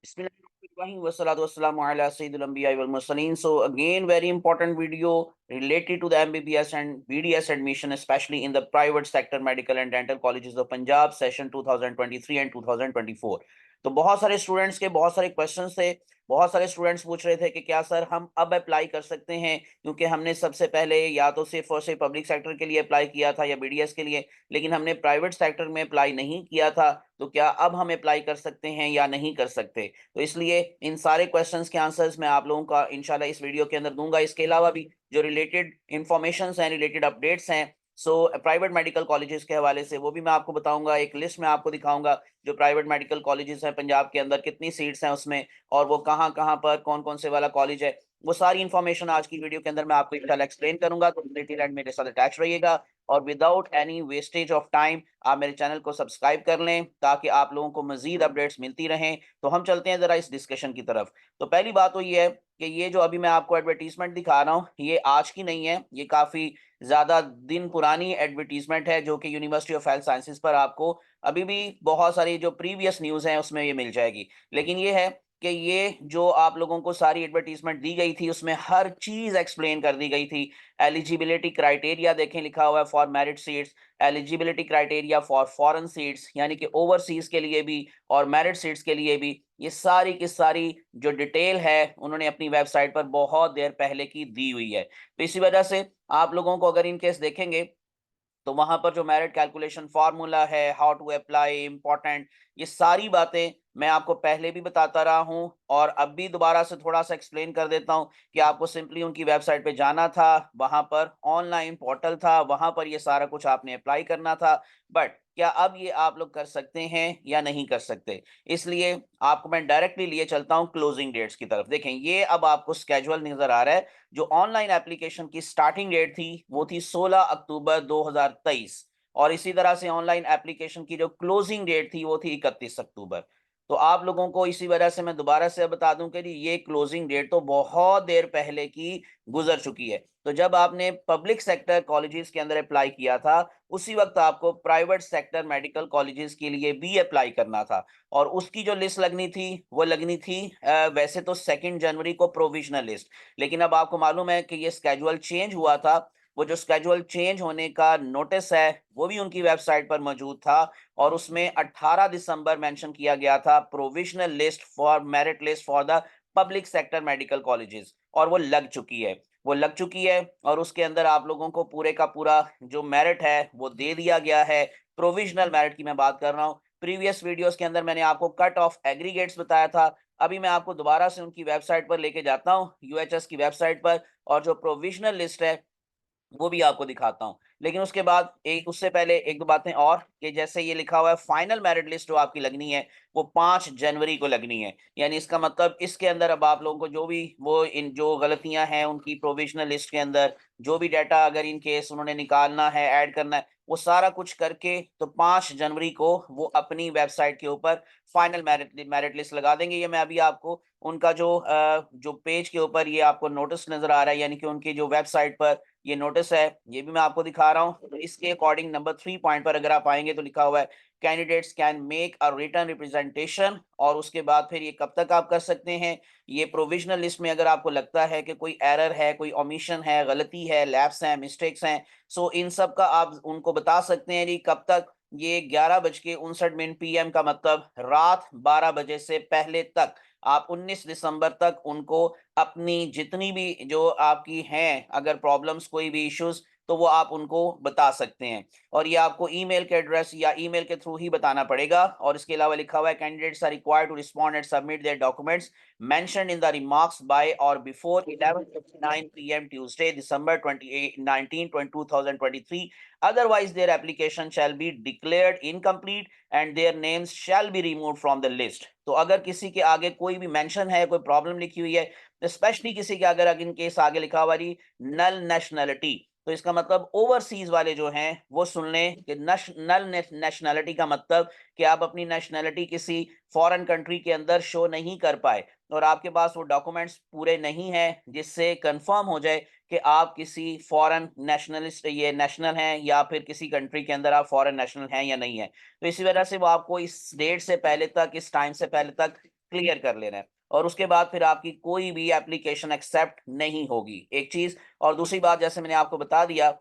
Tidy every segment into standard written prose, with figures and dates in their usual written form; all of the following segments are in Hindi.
Bismillahirrahmanirrahim. Wassalatu wassalamu ala sayyidil anbiya'i wal mursalin. So again, very important video related to the MBBS and BDS admission, especially in the private sector medical and dental colleges of Punjab, session 2023 and 2024. तो बहुत सारे स्टूडेंट्स के बहुत सारे क्वेश्चंस थे। बहुत सारे स्टूडेंट्स पूछ रहे थे कि क्या सर हम अब अप्लाई कर सकते हैं, क्योंकि हमने सबसे पहले या तो सिर्फ और सिर्फ पब्लिक सेक्टर के लिए अप्लाई किया था या बीडीएस के लिए, लेकिन हमने प्राइवेट सेक्टर में अप्लाई नहीं किया था। तो क्या अब हम अप्लाई कर सकते हैं या नहीं कर सकते? तो इसलिए इन सारे क्वेश्चंस के आंसर्स मैं आप लोगों का इंशाल्लाह इस वीडियो के अंदर दूंगा। इसके अलावा भी जो रिलेटेड इंफॉर्मेशंस हैं, रिलेटेड अपडेट्स हैं, सो प्राइवेट मेडिकल कॉलेजेस के हवाले से वो भी मैं आपको बताऊंगा। एक लिस्ट में आपको दिखाऊंगा जो प्राइवेट मेडिकल कॉलेजेस हैं पंजाब के अंदर, कितनी सीट्स हैं उसमें और वो कहाँ कहाँ पर कौन कौन से वाला कॉलेज है, वो सारी इंफॉर्मेशन आज की वीडियो के अंदर मैं आपको इंशाल्लाह एक्सप्लेन करूंगा। तो मेरे साथ अटैच रहिएगा और without any wastage of time आप मेरे चैनल को सब्सक्राइब कर लें ताकि आप लोगों को मजीद अपडेट्स मिलती रहें। तो हम चलते हैं जरा इस डिस्कशन की तरफ। तो पहली बात तो ये है कि ये जो अभी मैं आपको एडवर्टीजमेंट दिखा रहा हूँ ये आज की नहीं है, ये काफी ज्यादा दिन पुरानी एडवर्टीजमेंट है जो कि यूनिवर्सिटी ऑफ हेल्थ साइंसेज पर आपको अभी भी बहुत सारी जो प्रीवियस न्यूज है उसमें ये मिल जाएगी। लेकिन ये है कि ये जो आप लोगों को सारी एडवर्टीजमेंट दी गई थी उसमें हर चीज एक्सप्लेन कर दी गई थी। एलिजिबिलिटी क्राइटेरिया देखें, लिखा हुआ है for merit seats, eligibility criteria for foreign seats यानी कि ओवरसीज के लिए भी और मेरिट सीट्स के लिए भी, ये सारी की सारी जो डिटेल है उन्होंने अपनी वेबसाइट पर बहुत देर पहले की दी हुई है। तो इसी वजह से आप लोगों को अगर इन केस देखेंगे तो वहां पर जो मेरिट कैलकुलेशन फार्मूला है, हाउ टू अप्लाई, इंपॉर्टेंट, ये सारी बातें मैं आपको पहले भी बताता रहा हूं और अब भी दोबारा से थोड़ा सा एक्सप्लेन कर देता हूं कि आपको सिंपली उनकी वेबसाइट पे जाना था, वहां पर ऑनलाइन पोर्टल था, वहां पर ये सारा कुछ आपने अप्लाई करना था। बट क्या अब ये आप लोग कर सकते हैं या नहीं कर सकते? इसलिए आपको मैं डायरेक्टली लिए चलता हूं क्लोजिंग डेट्स की तरफ। देखें, ये अब आपको स्केजुअल नजर आ रहा है। जो ऑनलाइन एप्लीकेशन की स्टार्टिंग डेट थी वो थी 16 अक्टूबर 2023 और इसी तरह से ऑनलाइन एप्लीकेशन की जो क्लोजिंग डेट थी वो थी 31 अक्टूबर। तो आप लोगों को इसी वजह से मैं दोबारा से बता दूं कि ये क्लोजिंग डेट तो बहुत देर पहले की गुजर चुकी है। तो जब आपने पब्लिक सेक्टर कॉलेजेस के अंदर अप्लाई किया था उसी वक्त आपको प्राइवेट सेक्टर मेडिकल कॉलेजेस के लिए भी अप्लाई करना था और उसकी जो लिस्ट लगनी थी वो लगनी थी वैसे तो 2 जनवरी को प्रोविजनल लिस्ट। लेकिन अब आपको मालूम है कि ये स्केजुअल चेंज हुआ था। वो जो स्केजुअल चेंज होने का नोटिस है वो भी उनकी वेबसाइट पर मौजूद था और उसमें 18 दिसंबर मेंशन किया गया था provisional list for merit list for the public sector medical colleges, और वो लग चुकी है। वो लग चुकी है और उसके अंदर आप लोगों को पूरे का पूरा जो मेरिट है वो दे दिया गया है। प्रोविजनल मेरिट की मैं बात कर रहा हूँ। प्रीवियस वीडियोस के अंदर मैंने आपको कट ऑफ एग्रीगेट्स बताया था। अभी मैं आपको दोबारा से उनकी वेबसाइट पर लेके जाता हूँ, यूएचएस की वेबसाइट पर, और जो प्रोविजनल लिस्ट है वो भी आपको दिखाता हूँ। लेकिन उसके बाद एक उससे पहले एक दो बातें और, कि जैसे ये लिखा हुआ है फाइनल मेरिट लिस्ट जो आपकी लगनी है वो 5 जनवरी को लगनी है। यानी इसका मतलब इसके अंदर अब आप लोगों को जो भी वो इन जो गलतियां हैं उनकी प्रोविजनल लिस्ट के अंदर जो भी डाटा अगर इन केस उन्होंने निकालना है, ऐड करना है, वो सारा कुछ करके तो 5 जनवरी को वो अपनी वेबसाइट के ऊपर फाइनल मेरिट मेरिट लिस्ट लगा देंगे। ये मैं अभी आपको उनका जो पेज के ऊपर ये आपको नोटिस नजर आ रहा है, यानी कि उनकी जो वेबसाइट पर ये नोटिस है ये भी मैं आपको दिखा रहा हूं। तो इसके अकॉर्डिंग नंबर 3 पॉइंट पर अगर आप आएंगे तो लिखा हुआ है candidates can make a written representation, और उसके बाद फिर ये कब तक आप कर सकते हैं, ये प्रोविजनल लिस्ट में अगर आपको लगता है कि कोई एरर है, कोई ओमिशन है, गलती है, लैप्स हैं, मिस्टेक्स हैं, सो इन सब का आप उनको बता सकते हैं जी कब तक। ये 11:59 पीएम का मतलब रात 12 बजे से पहले तक आप 19 दिसंबर तक उनको अपनी जितनी भी जो आपकी हैं अगर प्रॉब्लम्स, कोई भी इश्यूज, तो वो आप उनको बता सकते हैं। और ये आपको ईमेल के एड्रेस या ईमेल के थ्रू ही बताना पड़ेगा। और इसके अलावा लिखा हुआ है candidates are required to respond and submit their documents mentioned in the remarks by और before 11:59 PM Tuesday December 28 19 2023, otherwise their application shall be declared incomplete and their names shall be removed from the list। तो अगर किसी के आगे कोई भी मेंशन है, कोई प्रॉब्लम लिखी हुई है, स्पेशली किसी के अगर इन केस आगे लिखा हुआ है नल नेशनलिटी, तो इसका मतलब ओवरसीज वाले जो हैं वो सुन लें कि नल नेशनलिटी का मतलब कि आप अपनी नेशनलिटी किसी फॉरेन कंट्री के अंदर शो नहीं कर पाए और आपके पास वो डॉक्यूमेंट्स पूरे नहीं है जिससे कंफर्म हो जाए कि आप किसी फॉरेन नेशनलिस्ट ये नेशनल हैं या फिर किसी कंट्री के अंदर आप फॉरेन नेशनल हैं या नहीं है। तो इसी वजह से वो आपको इस डेट से पहले तक, इस टाइम से पहले तक क्लियर कर लेना है, और उसके बाद फिर आपकी कोई भी एप्लीकेशन एक्सेप्ट नहीं होगी, एक चीज। और दूसरी बात, जैसे मैंने आपको बता दिया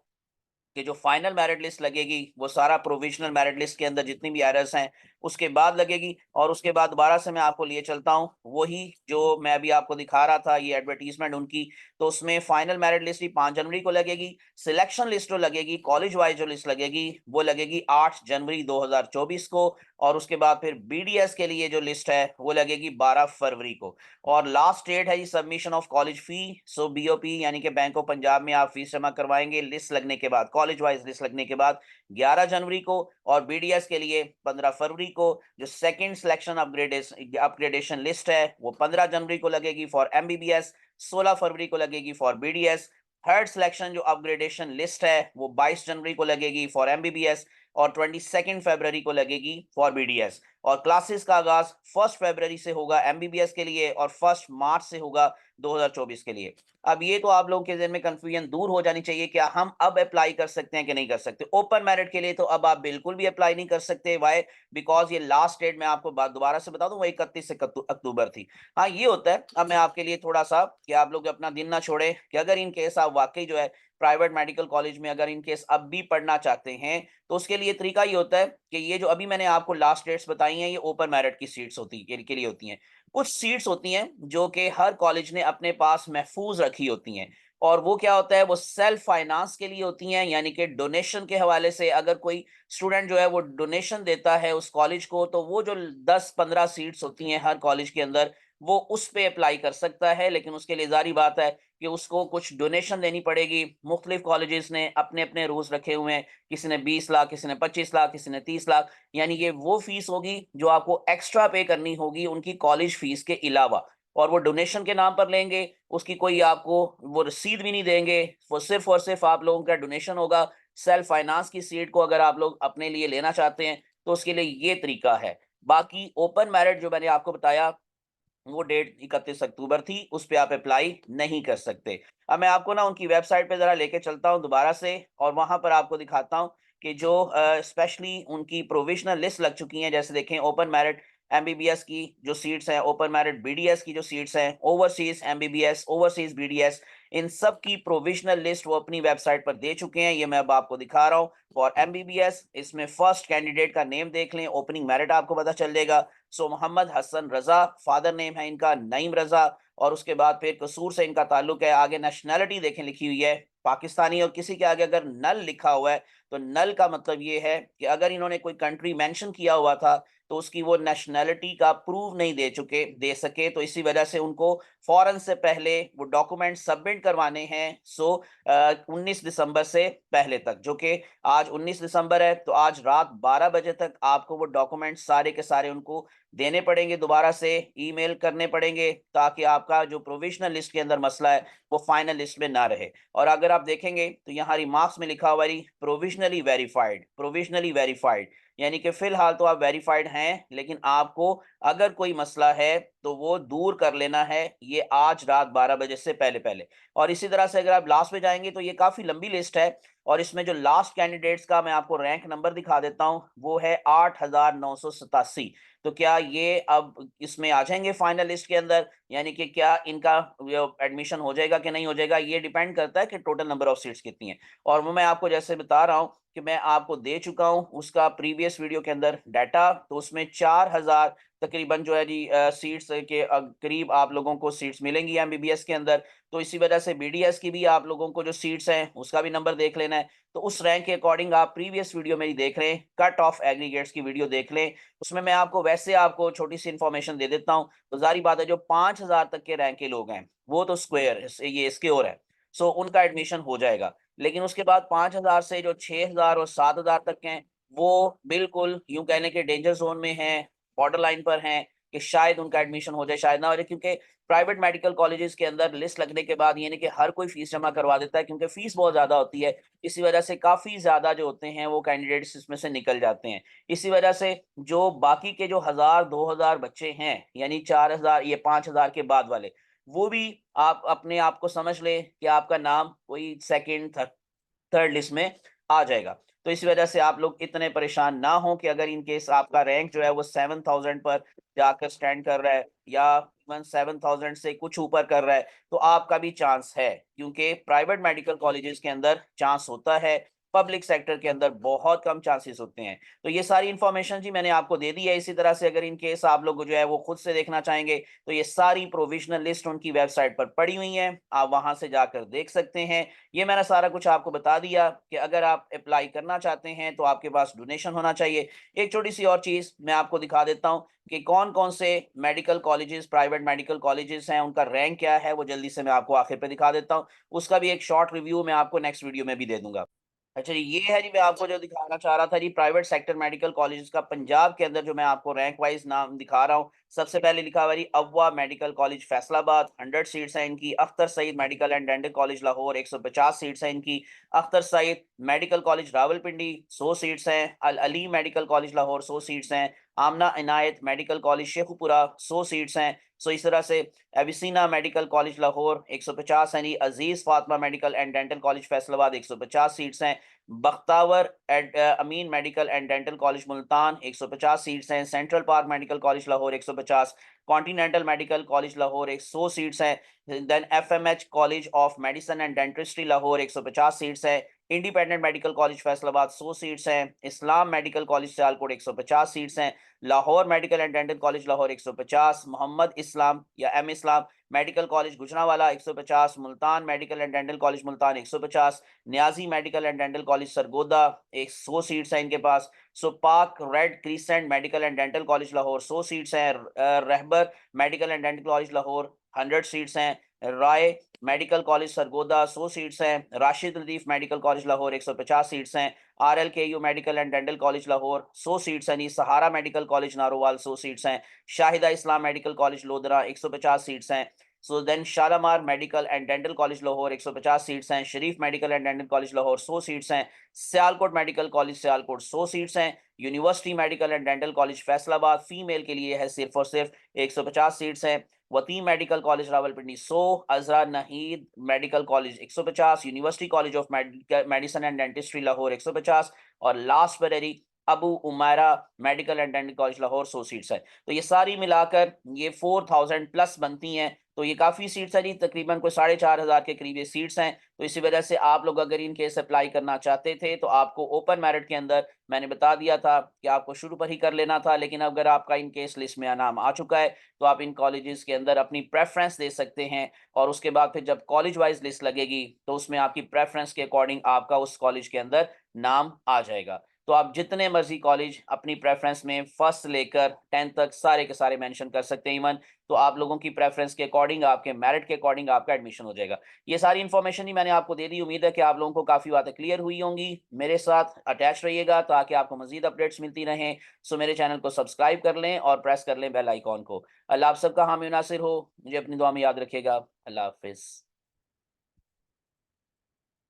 कि जो फाइनल मेरिट लिस्ट लगेगी वो सारा प्रोविजनल मेरिट लिस्ट के अंदर जितनी भी एरर्स हैं उसके बाद लगेगी। और उसके बाद दोबारा से मैं आपको लिए चलता हूँ वही जो मैं अभी आपको दिखा रहा था, ये एडवर्टीजमेंट उनकी। तो उसमें फाइनल मेरिट लिस्ट ही 5 जनवरी को लगेगी, सिलेक्शन लिस्ट जो लगेगी कॉलेज वाइज जो लिस्ट लगेगी वो लगेगी 8 जनवरी 2024 को, और उसके बाद फिर बीडीएस के लिए जो लिस्ट है वो लगेगी 12 फरवरी को। और लास्ट डेट है जी submission of college fee. So BOP यानी कि बैंक ऑफ पंजाब में आप फीस जमा करवाएंगे लिस्ट लगने के बाद, कॉलेज वाइज लिस्ट लगने के बाद 11 जनवरी को, और बीडीएस के लिए 15 फरवरी को। जो सेकंड सिलेक्शन अपग्रेडेशन लिस्ट है वो 15 जनवरी को लगेगी फॉर एमबीबीएस, 16 फरवरी को लगेगी फॉर बीडीएस। थर्ड सिलेक्शन जो अपग्रेडेशन लिस्ट है वो 22 जनवरी को लगेगी फॉर एमबीबीएस, और 22 फरवरी को लगेगी फॉर बीडीएस। और क्लासेस का आगाज 1 फरवरी से होगा एमबीबीएस के लिए, और 1 मार्च से होगा 2024 के लिए। अब ये तो आप लोगों के ज़हन में कंफ्यूजन दूर हो जानी चाहिए, क्या हम अब अप्लाई कर सकते हैं कि नहीं कर सकते। ओपन मेरिट के लिए तो अब आप बिल्कुल भी अप्लाई नहीं कर सकते। वाई? बिकॉज ये लास्ट डेट मैं आपको बात दोबारा से बता दूं वो 31 अक्टूबर थी। हाँ ये होता है, अब मैं आपके लिए थोड़ा सा कि आप लोग अपना दिन ना छोड़े, कि अगर इन केस आप वाकई जो है प्राइवेट मेडिकल कॉलेज में अगर इन केस अब भी पढ़ना चाहते हैं तो उसके लिए तरीका ये होता है कि ये जो अभी मैंने आपको लास्ट डेट्स बताई हैं ये ओपन मेरिट की सीट्स होती के लिए होती हैं। कुछ सीट्स होती हैं जो कि हर कॉलेज ने अपने पास महफूज रखी होती हैं, और वो क्या होता है वो सेल्फ फाइनेंस के लिए होती हैं, यानी कि डोनेशन के हवाले से अगर कोई स्टूडेंट जो है वो डोनेशन देता है उस कॉलेज को, तो वो जो 10-15 सीट्स होती हैं हर कॉलेज के अंदर वो उस पे अप्लाई कर सकता है। लेकिन उसके लिए जारी बात है कि उसको कुछ डोनेशन देनी पड़ेगी। मुख्तलिफ कॉलेजेस ने अपने अपने रूल्स रखे हुए हैं, किसी ने 20 लाख, किसी ने 25 लाख, किसी ने 30 लाख, यानी कि वो फीस होगी जो आपको एक्स्ट्रा पे करनी होगी उनकी कॉलेज फीस के अलावा, और वो डोनेशन के नाम पर लेंगे, उसकी कोई आपको वो रसीद भी नहीं देंगे, वो सिर्फ और सिर्फ आप लोगों का डोनेशन होगा। सेल्फ फाइनेंस की सीट को अगर आप लोग अपने लिए लेना चाहते हैं तो उसके लिए ये तरीका है। बाकी ओपन मेरिट जो मैंने आपको बताया वो डेट 31 अक्टूबर थी, उस पे आप अप्लाई नहीं कर सकते। अब मैं आपको ना उनकी वेबसाइट पे जरा लेके चलता हूँ दोबारा से, और वहां पर आपको दिखाता हूँ कि जो स्पेशली उनकी प्रोविजनल लिस्ट लग चुकी हैं। जैसे देखें ओपन मेरिट एमबीबीएस की जो सीट्स हैं, ओपन मेरिट बीडीएस की जो सीट्स हैं, ओवरसीज एमबीबीएस, ओवरसीज बीडीएस, इन सब की प्रोविजनल लिस्ट वो अपनी वेबसाइट पर दे चुके हैं। ये मैं अब आपको दिखा रहा हूँ। फॉर एमबीबीएस इसमें फर्स्ट कैंडिडेट का नेम देख लें, ओपनिंग मेरिट आपको पता चल जाएगा। सो मोहम्मद हसन रजा, फादर नेम है इनका नईम रजा, और उसके बाद फिर कसूर से इनका ताल्लुक है। आगे नेशनैलिटी देखें लिखी हुई है पाकिस्तानी, और किसी के आगे अगर नल लिखा हुआ है तो नल का मतलब ये है कि अगर इन्होंने कोई कंट्री मेंशन किया हुआ था तो उसकी वो नेशनैलिटी का प्रूफ नहीं दे सके, तो इसी वजह से उनको फौरन से पहले वो डॉक्यूमेंट सबमिट करवाने हैं। सो 19 दिसंबर से पहले तक, जो कि आज 19 दिसंबर है, तो आज रात 12 बजे तक आपको वो डॉक्यूमेंट सारे के सारे उनको देने पड़ेंगे, दोबारा से ईमेल करने पड़ेंगे, ताकि आपका जो प्रोविजनल लिस्ट के अंदर मसला है वो फाइनल लिस्ट में ना रहे। और अगर आप देखेंगे तो यहाँ रिमार्क्स में लिखा हुआ है प्रोविजनली वेरीफाइड, प्रोविजनली वेरीफाइड, यानी कि फिलहाल तो आप वेरीफाइड हैं, लेकिन आपको अगर कोई मसला है तो वो दूर कर लेना है ये आज रात 12 बजे से पहले पहले। और इसी तरह से अगर आप लास्ट में जाएंगे तो ये काफी लंबी लिस्ट है, और इसमें जो लास्ट कैंडिडेट्स का मैं आपको रैंक नंबर दिखा देता हूं वो है 8,987। तो क्या ये अब इसमें आ जाएंगे फाइनल लिस्ट के अंदर, यानी कि क्या इनका एडमिशन हो जाएगा कि नहीं हो जाएगा, ये डिपेंड करता है कि टोटल नंबर ऑफ सीट्स कितनी है। और वो मैं आपको जैसे बता रहा हूं कि मैं आपको दे चुका हूं उसका प्रीवियस वीडियो के अंदर डाटा, तो उसमें 4,000 तकरीबन जो है जी सीट्स के करीब आप लोगों को सीट्स मिलेंगी एमबीबीएस के अंदर। तो इसी वजह से बीडीएस की भी आप लोगों को जो सीट्स हैं उसका भी नंबर देख लेना है। तो उस रैंक के अकॉर्डिंग आप प्रीवियस वीडियो मेरी देख लें, कट ऑफ एग्रीगेट्स की वीडियो देख लें, उसमें मैं आपको वैसे आपको छोटी सी इन्फॉर्मेशन दे देता हूँ। तो जारी बात है जो 5,000 तक के रैंक के लोग हैं वो तो स्क्वायर ये स्क्योर है, सो उनका एडमिशन हो जाएगा। लेकिन उसके बाद 5,000 से जो 6,000 और 7,000 तक हैं वो बिल्कुल यूं कहने के डेंजर जोन में हैं, बॉर्डर लाइन पर हैं कि शायद उनका एडमिशन हो जाए शायद ना हो जाए, क्योंकि प्राइवेट मेडिकल कॉलेजेस के अंदर लिस्ट लगने के बाद यानी कि हर कोई फीस जमा करवा देता है, क्योंकि फीस बहुत ज्यादा होती है। इसी वजह से काफी ज्यादा जो होते हैं वो कैंडिडेट्स इसमें से निकल जाते हैं। इसी वजह से जो बाकी के जो 1,000-2,000 बच्चे हैं, यानी 4,000 ये 5,000 के बाद वाले, वो भी आप अपने आप को समझ ले कि आपका नाम कोई सेकंड थर्ड लिस्ट में आ जाएगा। तो इस वजह से आप लोग इतने परेशान ना हो कि अगर इन केस आपका रैंक जो है वो 7000 पर जाकर स्टैंड कर रहा है या इवन 7000 से कुछ ऊपर कर रहा है, तो आपका भी चांस है, क्योंकि प्राइवेट मेडिकल कॉलेजेस के अंदर चांस होता है, पब्लिक सेक्टर के अंदर बहुत कम चांसेस होते हैं। तो ये सारी इंफॉर्मेशन जी मैंने आपको दे दी है। इसी तरह से अगर इन केस आप लोग जो है वो खुद से देखना चाहेंगे, तो ये सारी प्रोविजनल लिस्ट उनकी वेबसाइट पर पड़ी हुई है, आप वहां से जाकर देख सकते हैं। ये मैंने सारा कुछ आपको बता दिया कि अगर आप अप्लाई करना चाहते हैं तो आपके पास डोनेशन होना चाहिए। एक छोटी सी और चीज मैं आपको दिखा देता हूँ कि कौन कौन से medical colleges, private medical colleges हैं, उनका रैंक क्या है, वो जल्दी से मैं आपको आखिर पे दिखा देता हूँ। उसका भी एक शॉर्ट रिव्यू मैं आपको नेक्स्ट वीडियो में भी दे दूंगा। अच्छा जी, ये है जी मैं आपको जो दिखाना चाह रहा था जी, प्राइवेट सेक्टर मेडिकल कॉलेजेस का पंजाब के अंदर जो मैं आपको रैंक वाइज नाम दिखा रहा हूँ। सबसे पहले लिखा हुआ जी अव्वा मेडिकल कॉलेज फैसलाबाद, 100 सीट्स हैं इनकी। Akhtar Saeed medical and dental college Lahore, 150 seats हैं इनकी। Akhtar Saeed medical college Rawalpindi, 100 seats हैं। Al Ali medical college Lahore, 100 seats हैं। Amna Inayat medical college Sheikhupura, 100 seats हैं। सो इस तरह से एविसिना मेडिकल कॉलेज लाहौर, 150 हैं जी। Aziz Fatima medical and dental college Faisalabad, 150 seats हैं। Bakhtawar Amin medical and dental college Multan, 150 seats हैं। Central park medical college Lahore, 150। Continental medical college Lahore, 100 seats हैं। Then FMH college of medicine and dentistry Lahore, 150 seats हैं। Independent medical college Faisalabad, 100 seats हैं। Islam medical college Sialkot, 150 seats हैं। Lahore medical and dental college Lahore, 150। Mohammad Islam या M Islam medical college Gujranwala, 150। Multan medical and dental college Multan, 150। Niazi medical and dental college Sargodha, 100 seats हैं इनके पास। So Pak red crescent medical and dental college Lahore, 100 seats हैं। Rahbar medical and dental college Lahore, 100 seats हैं। Rai medical college Sargodha, 100 seats हैं। Rashid Latif medical college Lahore, 150 seats हैं। RLKU medical and dental college Lahore, 100 seats हैं। Sahara medical college Narowal, 100 seats हैं। Shahida Islam medical college Lodhran, 150 seats हैं। So then Shalamar medical and dental college Lahore, 150 seats हैं। Sharif medical and dental college Lahore, 100 seats हैं। Sialkot medical college Sialkot, 100 seats हैं। University medical and dental college Faisalabad female के लिए है सिर्फ और सिर्फ, 150 सीट्स हैं। Wateem medical college Rawalpindi, 100। Azra Naheed medical college, 150। University college of medicine and dentistry Lahore, 150। और लास्ट बरेरी Abu Umara medical and dental college Lahore, 100 seats है। तो ये सारी मिलाकर ये 4000 प्लस बनती हैं। तो ये काफ़ी सीट्स हैं जी, तकरीबन कोई 4500 के करीब ये सीट्स हैं। तो इसी वजह से आप लोग अगर इन केस अप्लाई करना चाहते थे तो आपको ओपन मेरिट के अंदर मैंने बता दिया था कि आपको शुरू पर ही कर लेना था, लेकिन अगर आपका इन केस लिस्ट में नाम आ चुका है तो आप इन कॉलेजेस के अंदर अपनी प्रेफरेंस दे सकते हैं। और उसके बाद फिर जब कॉलेज वाइज लिस्ट लगेगी तो उसमें आपकी प्रेफरेंस के अकॉर्डिंग आपका उस कॉलेज के अंदर नाम आ जाएगा। तो आप जितने मर्जी कॉलेज अपनी प्रेफरेंस में फर्स्ट लेकर 10 तक सारे के सारे मेंशन कर सकते हैं इवन। तो आप लोगों की प्रेफरेंस के अकॉर्डिंग, आपके मेरिट के अकॉर्डिंग आपका एडमिशन हो जाएगा। ये सारी इन्फॉर्मेशन ही मैंने आपको दे दी। उम्मीद है कि आप लोगों को काफ़ी बातें क्लियर हुई होंगी। मेरे साथ अटैच रहिएगा ताकि आपको मजीद अपडेट्स मिलती रहें। सो मेरे चैनल को सब्सक्राइब कर लें और प्रेस कर लें बेल आइकॉन को। अल्लाह आप सबका हामी नासिर हो। मुझे अपनी दुआ में याद रखिएगा। अल्लाह हाफिज़।